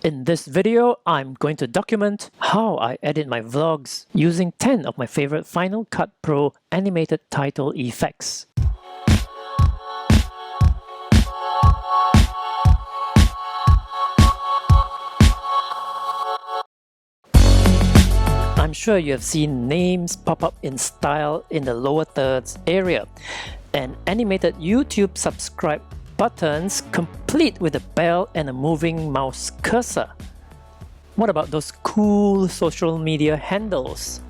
In this video, I'm going to document how I edit my vlogs using 10 of my favorite Final Cut Pro animated title effects. I'm sure you have seen names pop up in style in the lower thirds area, and animated YouTube subscribe buttons complete with a bell and a moving mouse cursor. What about those cool social media handles?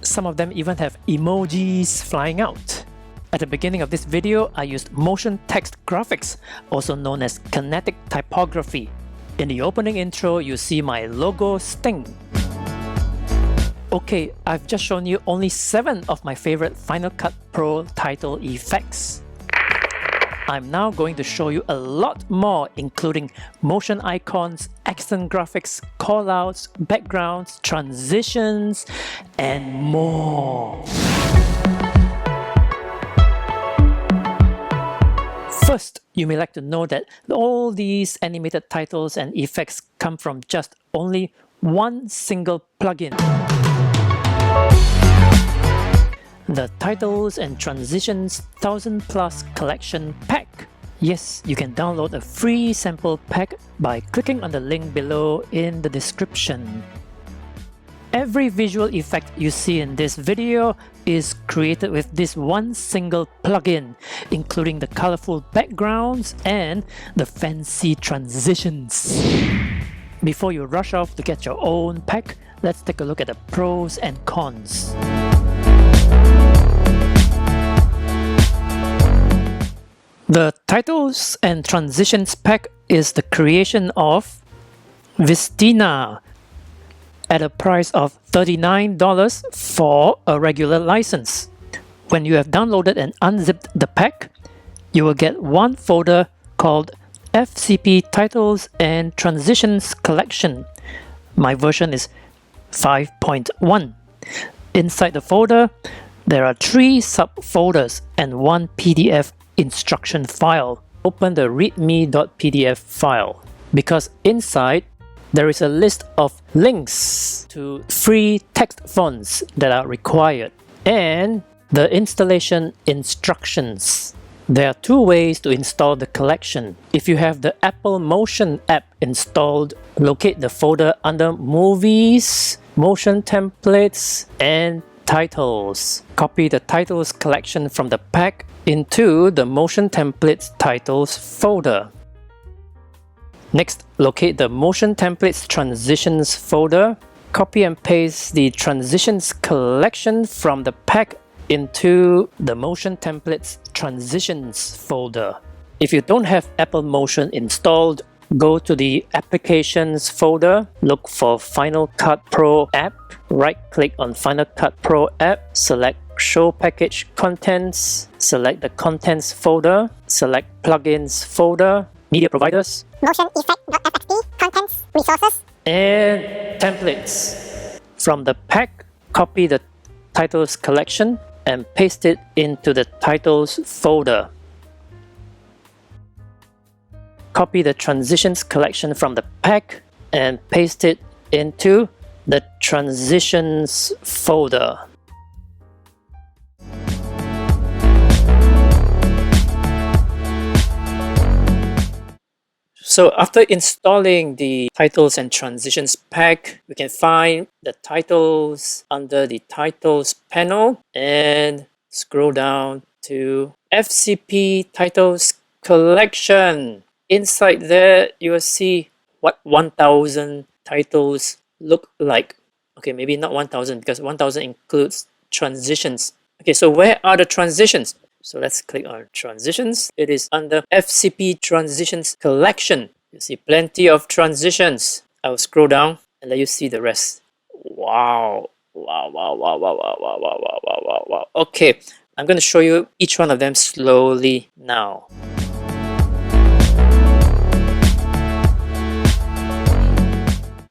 Some of them even have emojis flying out. At the beginning of this video, I used motion text graphics, also known as Kinetic Typography. In the opening intro, you see my logo sting. Okay, I've just shown you only 7 of my favorite Final Cut Pro title effects. I'm now going to show you a lot more, including motion icons, accent graphics, callouts, backgrounds, transitions, and more. First, you may like to know that all these animated titles and effects come from just only one single plugin. The Titles and Transitions 1000+ Collection Pack. Yes, you can download a free sample pack by clicking on the link below in the description. Every visual effect you see in this video is created with this one single plugin, including the colorful backgrounds and the fancy transitions. Before you rush off to get your own pack, let's take a look at the pros and cons. The Titles and Transitions pack is the creation of Vistina at a price of $39 for a regular license. When you have downloaded and unzipped the pack, you will get one folder called FCP Titles and Transitions Collection. My version is 5.1. Inside the folder, there are 3 subfolders and 1 PDF instruction file. Open the readme.pdf file because inside there is a list of links to free text fonts that are required and the installation instructions. There are 2 ways to install the collection. If you have the Apple Motion app installed, locate the folder under Movies, Motion Templates, and Titles. Copy the Titles collection from the pack into the Motion Templates Titles folder. Next, locate the Motion Templates Transitions folder. Copy and paste the Transitions collection from the pack into the Motion Templates Transitions folder. If you don't have Apple Motion installed, go to the Applications folder, look for Final Cut Pro app, right-click on Final Cut Pro app, select Show Package Contents, select the Contents folder, select Plugins folder, Media Providers, Motion Effect.fxd, Contents, Resources, and Templates. From the pack, copy the Titles collection and paste it into the Titles folder. Copy the Transitions collection from the pack and paste it into the Transitions folder. So after installing the Titles and Transitions pack, we can find the titles under the Titles panel and scroll down to FCP Titles Collection. Inside there, you will see what 1000 titles look like. Okay, maybe not 1000 because 1000 includes transitions. Okay, so where are the transitions? So let's click on Transitions. It is under FCP Transitions Collection. You see plenty of transitions. I'll scroll down and let you see the rest. Wow. Wow. Okay, I'm going to show you each one of them slowly now.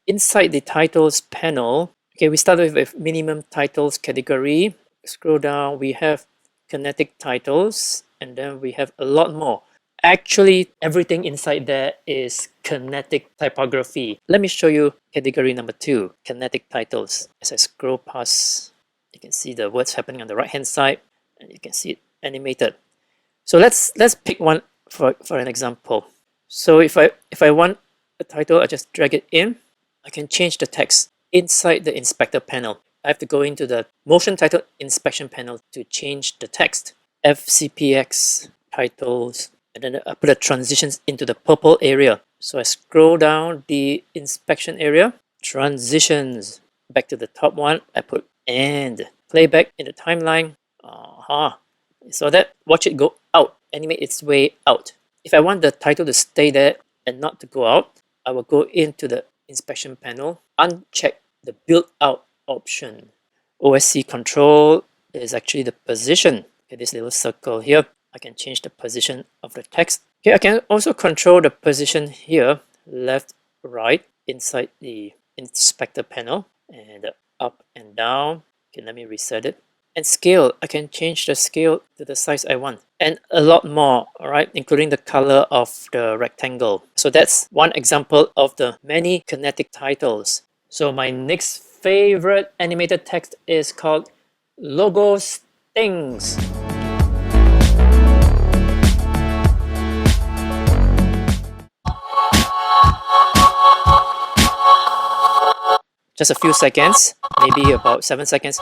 Inside the Titles panel, okay, we started with minimum titles category. Scroll down, we have Kinetic Titles, and then we have a lot more. Actually, everything inside there is Kinetic Typography. Let me show you category number 2, Kinetic Titles. As I scroll past, you can see the words happening on the right hand side, and you can see it animated. So let's pick one for an example. So if I want a title, I just drag it in. I can change the text inside the inspector panel. I have to go into the motion title inspection panel to change the text. FCPX titles, and then I put the transitions into the purple area. So I scroll down the inspection area, transitions, back to the top one, I put and playback in the timeline. So that, watch it go out, animate its way out. If I want the title to stay there and not to go out, I will go into the inspection panel, uncheck the build out option. OSC control is actually the position. Okay, this little circle here, I can change the position of the text. Okay, I can also control the position here, left, right, inside the inspector panel, and up and down. Okay, let me reset it. And scale, I can change the scale to the size I want, and a lot more, all right, including the color of the rectangle. So that's one example of the many kinetic titles. So my next favorite animated text is called Logo Stings. Just a few seconds, maybe about 7 seconds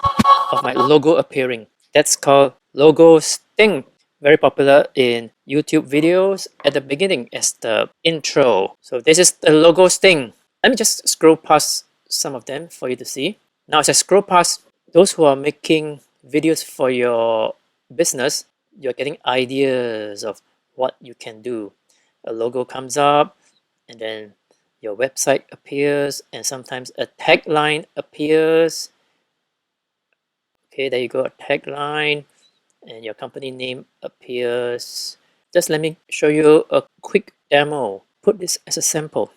of my logo appearing. That's called Logo Sting. Very popular in YouTube videos at the beginning as the intro. So this is the Logo Sting. Let me just scroll past some of them for you to see. Now as I scroll past, those who are making videos for your business, you're getting ideas of what you can do. A logo comes up, and then your website appears, and sometimes a tagline appears. Okay, there you go, a tagline, and your company name appears. Just let me show you a quick demo. Put this as a sample.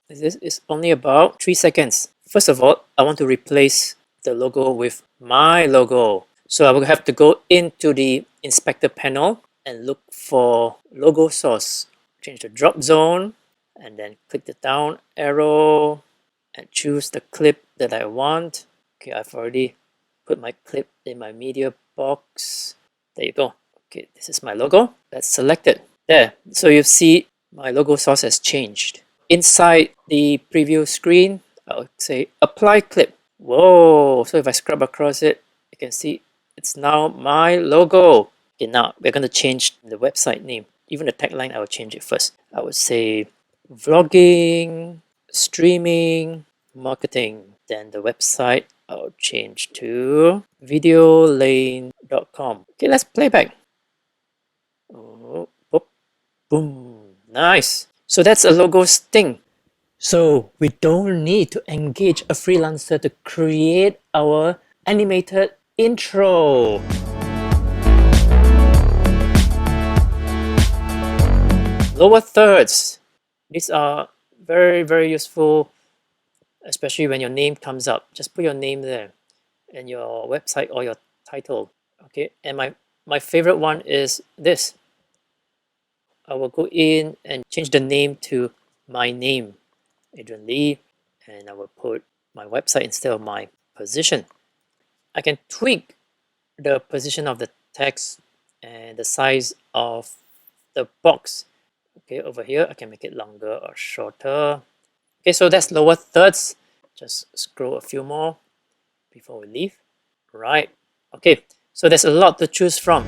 This is only about 3 seconds. First of all, I want to replace the logo with my logo. So I will have to go into the inspector panel and look for logo source. Change the drop zone, and then click the down arrow and choose the clip that I want. Okay, I've already put my clip in my media box. There you go. Okay, this is my logo. Let's select it. There. So you see my logo source has changed. Inside the preview screen, I'll say apply clip. Whoa! So if I scrub across it, you can see it's now my logo. Okay, now we're going to change the website name. Even the tagline, I will change it first. I would say vlogging, streaming, marketing. Then the website, I'll change to videolane.com. Okay, let's play back. Oh, boom, nice. So that's a logo sting. So we don't need to engage a freelancer to create our animated intro. Lower thirds. These are very, very useful, especially when your name comes up. Just put your name there and your website or your title. Okay, and my favorite one is this. I will go in and change the name to my name, Adrian Lee, and I will put my website instead of my position. I can tweak the position of the text and the size of the box. Okay, over here I can make it longer or shorter. Okay, so that's lower thirds. Just scroll a few more before we leave. Right. Okay, so there's a lot to choose from.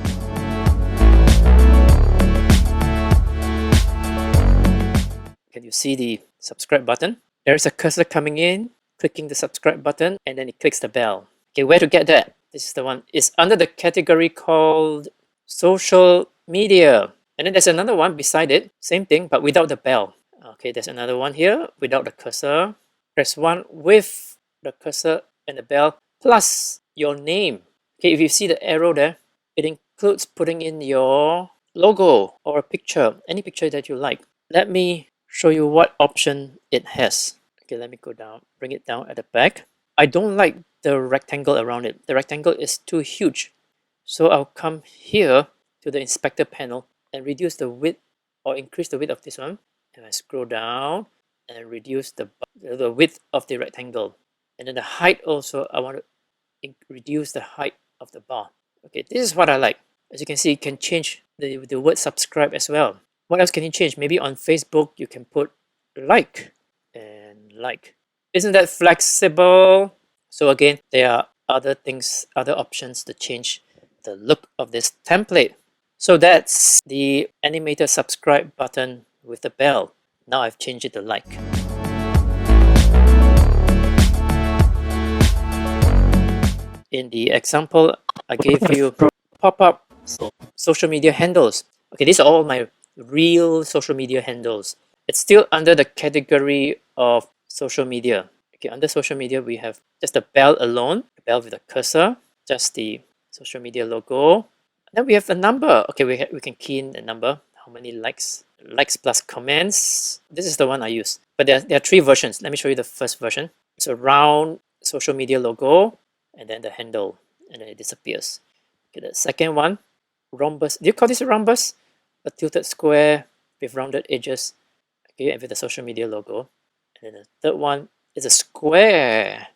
Can you see the subscribe button? There's a cursor coming in, clicking the subscribe button, and then it clicks the bell. Okay, where to get that? This is the one. It's under the category called social media. And then there's another one beside it, same thing, but without the bell. Okay, there's another one here without the cursor. There's one with the cursor and the bell, plus your name. Okay, if you see the arrow there, it includes putting in your logo or a picture, any picture that you like. Let me show you what option it has. Okay, let me go down, bring it down at the back. I don't like the rectangle around it. The rectangle is too huge. So I'll come here to the inspector panel and reduce the width or increase the width of this one. And I scroll down and reduce the width of the rectangle. And then the height also, I want to reduce the height of the bar. Okay, this is what I like. As you can see, you can change the word subscribe as well. What else can you change? Maybe on Facebook, you can put like and like. Isn't that flexible? So again, there are other things, other options to change the look of this template. So that's the animated subscribe button with the bell. Now I've changed it to like. In the example, I gave you pop-up social media handles. Okay, these are all my real social media handles. It's still under the category of social media. Okay, under social media, we have just the bell alone, the bell with the cursor, just the social media logo. Then we have a number. Okay, we can key in a number. How many likes plus comments. This is the one I use. But there are 3 versions. Let me show you the first version. It's a round social media logo, and then the handle, and then it disappears. Okay, the second one, rhombus. Do you call this a rhombus? A tilted square with rounded edges. Okay, and with the social media logo. And then the third one is a square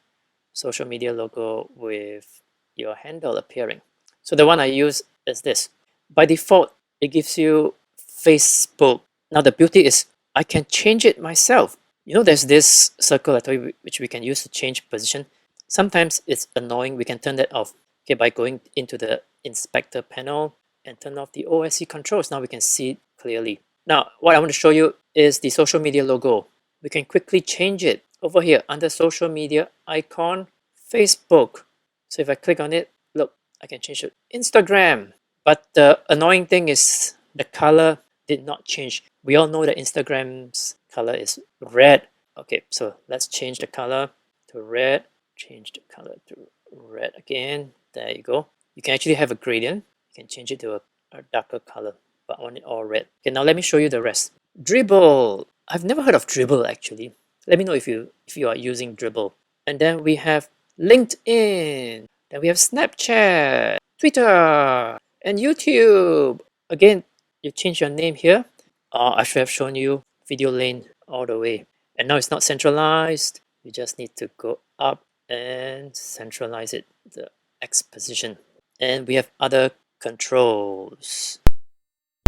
social media logo with your handle appearing. So the one I use is this. By default, it gives you Facebook. Now the beauty is I can change it myself. You know, there's this circle I told you which we can use to change position. Sometimes it's annoying. We can turn that off. Okay, by going into the inspector panel and turn off the OSC controls. Now we can see it clearly. Now, what I want to show you is the social media logo. We can quickly change it over here under social media icon, Facebook. So if I click on it, look, I can change it to Instagram. But the annoying thing is the color did not change. We all know that Instagram's color is red. Okay, so let's change the color to red. Change the color to red again. There you go. You can actually have a gradient. You can change it to a darker color, but I want it all red. Okay, now let me show you the rest. Dribble. I've never heard of Dribble actually. Let me know if you are using Dribble. And then we have LinkedIn. Then we have Snapchat, Twitter, and YouTube. Again, you change your name here. I should have shown you video lane all the way. And now it's not centralized. You just need to go up and centralize it, the X position. And we have other controls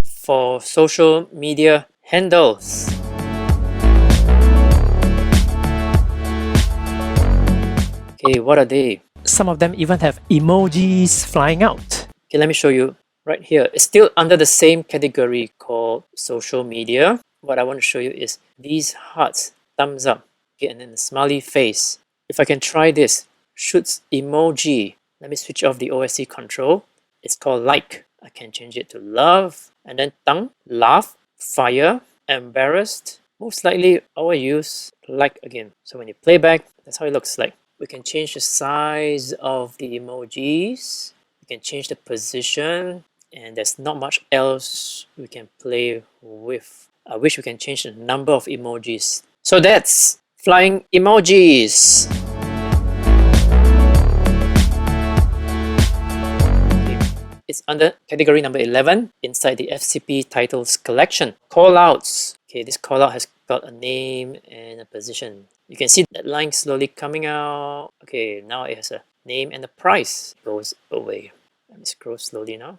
for social media handles. Okay, what are they? Some of them even have emojis flying out. Okay, let me show you right here. It's still under the same category called social media. What I want to show you is these hearts, thumbs up, okay, and then the smiley face. If I can try this, shoots emoji. Let me switch off the OSC control. It's called like. I can change it to love, and then tongue, laugh, fire, embarrassed. Most likely I will use like again. So when you play back, that's how it looks like. We can change the size of the emojis. We can change the position, and there's not much else we can play with. I wish we can change the number of emojis. So that's flying emojis. It's under category number 11 inside the FCP Titles collection. Callouts. Okay, this callout has got a name and a position. You can see that line slowly coming out. Okay, now it has a name and a price. It goes away. Let me scroll slowly now.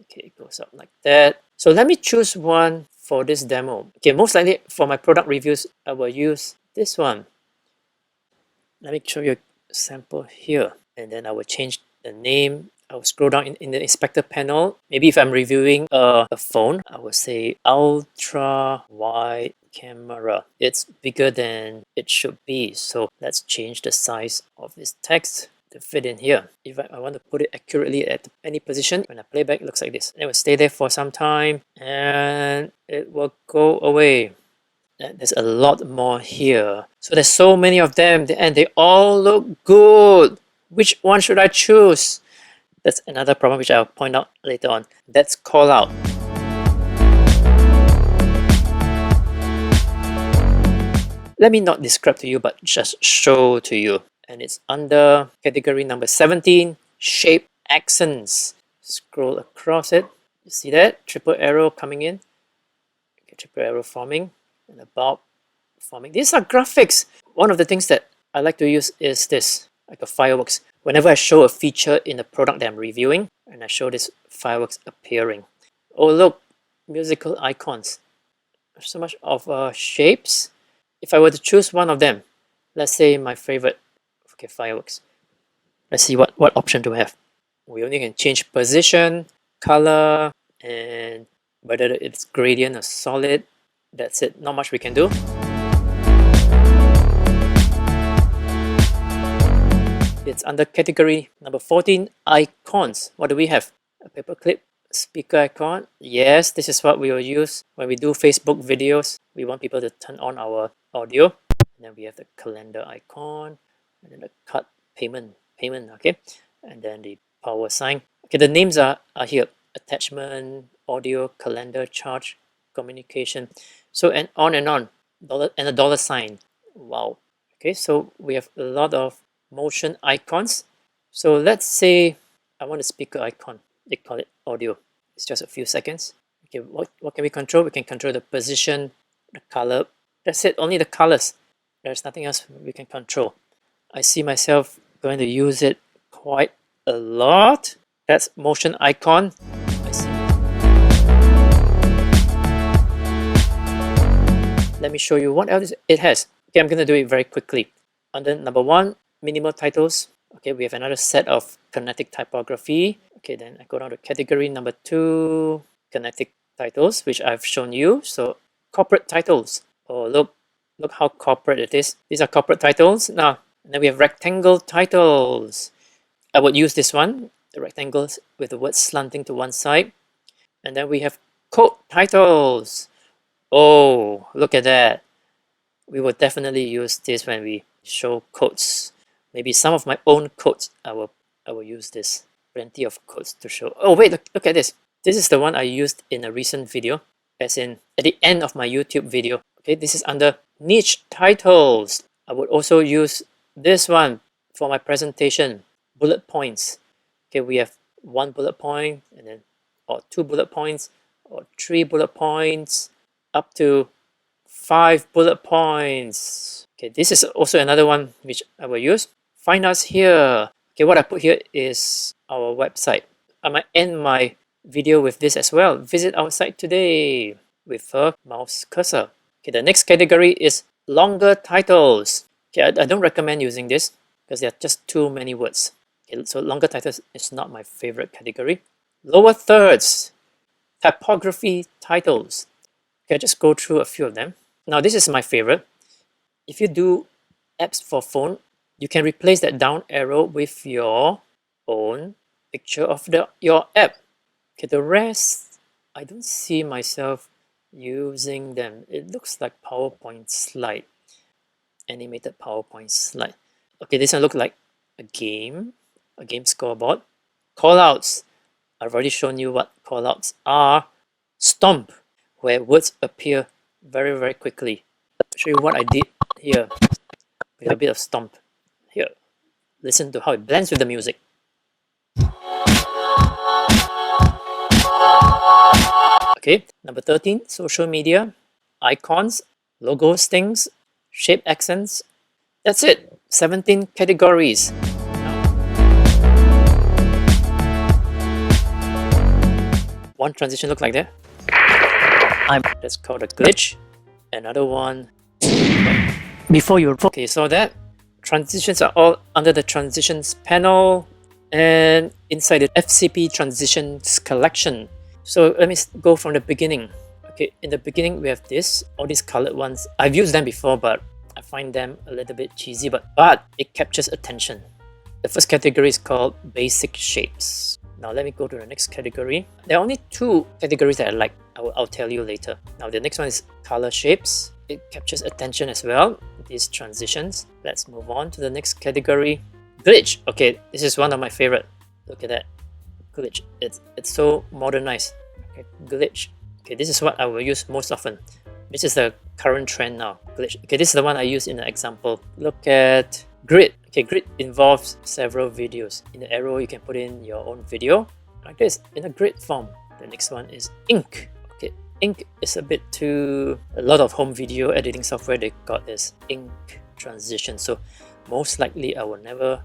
Okay, it goes up like that. So let me choose one for this demo. Okay, most likely for my product reviews, I will use this one. Let me show you a sample here. And then I will change the name. I will scroll down in the inspector panel. Maybe if I'm reviewing a phone, I will say ultra wide camera. It's bigger than it should be. So let's change the size of this text to fit in here. If I want to put it accurately at any position, when I play back, it looks like this. It will stay there for some time and it will go away. And there's a lot more here. So there's so many of them and they all look good. Which one should I choose? That's another problem which I'll point out later on. That's call out. Let me not describe to you, but just show to you. And it's under category number 17, shape accents. Scroll across it. You see that? Triple arrow coming in. Okay, triple arrow forming and a bulb forming. These are graphics. One of the things that I like to use is this, like a fireworks. Whenever I show a feature in a product that I'm reviewing, and I show this fireworks appearing. Oh look, musical icons. So much of shapes. If I were to choose one of them, let's say my favorite, okay, fireworks. Let's see what option do we have. We only can change position, color, and whether it's gradient or solid. That's it, not much we can do. It's under category number 14, icons. What do we have? A paperclip, speaker icon. Yes, this is what we will use when we do Facebook videos. We want people to turn on our audio. And then we have the calendar icon, and then the card payment, okay? And then the power sign. Okay, the names are here. Attachment, audio, calendar, charge, communication. So, and on. Dollar and a dollar sign. Wow. Okay, so we have a lot of motion icons. So let's say I want a speaker icon. They call it audio. It's just a few seconds. Okay, what can we control? We can control the position, the color. That's it, only the colors. There's nothing else we can control. I see myself going to use it quite a lot. That's motion icon. I see. Let me show you what else it has. Okay, I'm going to do it very quickly. Under number 1, minimal titles. Okay, we have another set of Kinetic Typography. Okay, then I go down to category number 2, Kinetic Titles, which I've shown you. So corporate titles. Oh, look how corporate it is. These are corporate titles. Now, and then we have rectangle titles. I would use this one, the rectangles with the words slanting to one side. And then we have quote titles. Oh, look at that. We will definitely use this when we show quotes. Maybe some of my own quotes, I will use this. Plenty of quotes to show. Oh wait, look at this. This is the one I used in a recent video, as in at the end of my YouTube video. Okay, this is under niche titles. I would also use this one for my presentation, bullet points. Okay, we have 1 bullet point, and then or 2 bullet points, or 3 bullet points, up to 5 bullet points. Okay, this is also another one which I will use. Find us here. Okay, what I put here is our website. I might end my video with this as well. Visit our site today with a mouse cursor. Okay, the next category is longer titles. Okay, I don't recommend using this because there are just too many words. Okay, so longer titles is not my favorite category. Lower thirds, typography titles. Okay, I'll just go through a few of them. Now this is my favorite. If you do apps for phone, you can replace that down arrow with your own picture of your app. Okay, the rest, I don't see myself using them. It looks like PowerPoint slide, animated PowerPoint slide. Okay, this one looks like a game scoreboard. Callouts, I've already shown you what callouts are. Stomp, where words appear very, very quickly. I'll show you what I did here with a bit of stomp. Here, listen to how it blends with the music. Okay, number 13, social media, icons, logos, things, shape accents. That's it, 17 categories. One transition look like that. That's called a glitch. Another one. Before you okay, so that transitions are all under the transitions panel and inside the FCP transitions collection. So let me go from the beginning. Okay, in the beginning we have all these colored ones. I've used them before, but I find them a little bit cheesy, but it captures attention. The first category is called basic shapes. Now let me go to the next category. There are only 2 categories that I like. I'll tell you later. Now the next one is color shapes. It captures attention as well, these transitions. Let's move on to the next category. Glitch. Okay, this is one of my favorite. Look at that. Glitch. It's so modernized. Okay, glitch. Okay, this is what I will use most often. This is the current trend now. Glitch. Okay, this is the one I use in the example. Look at grid. Okay, grid involves several videos. In the arrow, you can put in your own video like this in a grid form. The next one is ink. Okay, ink is a bit too... A lot of home video editing software, they got this ink transition. So most likely I will never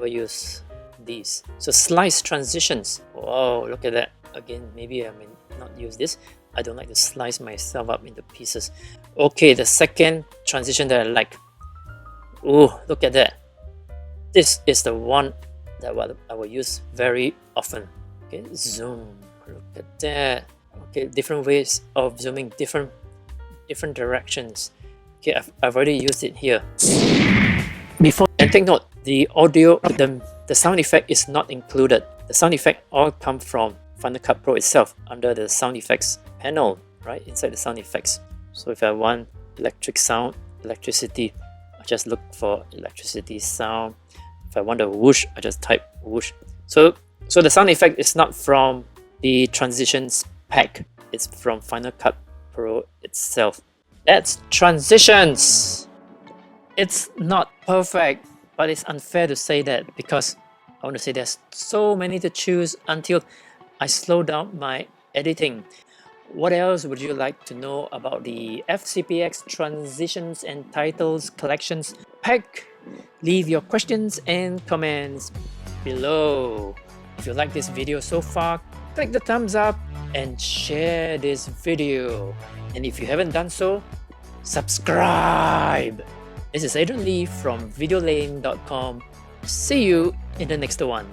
use these. So slice transitions. Wow, look at that. Again, maybe I may not use this. I don't like to slice myself up into pieces. Okay, the second transition that I like. Oh, look at that. This is the one that I will use very often. Okay, zoom. Look at that. Okay, different ways of zooming, different directions. Okay, I've already used it here. Before, and take note, the audio, the sound effect is not included. The sound effect all come from Final Cut Pro itself under the sound effects panel, right inside the sound effects. So if I want electric sound, electricity, I just look for electricity sound. If I want a whoosh, I just type whoosh. So the sound effect is not from the transitions pack, it's from Final Cut Pro itself. That's transitions. It's not perfect, but it's unfair to say that because I want to say there's so many to choose until I slow down my editing. What else would you like to know about the FCPX Transitions and Titles Collections pack? Leave your questions and comments below. If you like this video so far, click the thumbs up and share this video. And if you haven't done so, subscribe. This is Adrian Lee from videolane.com. See you in the next one.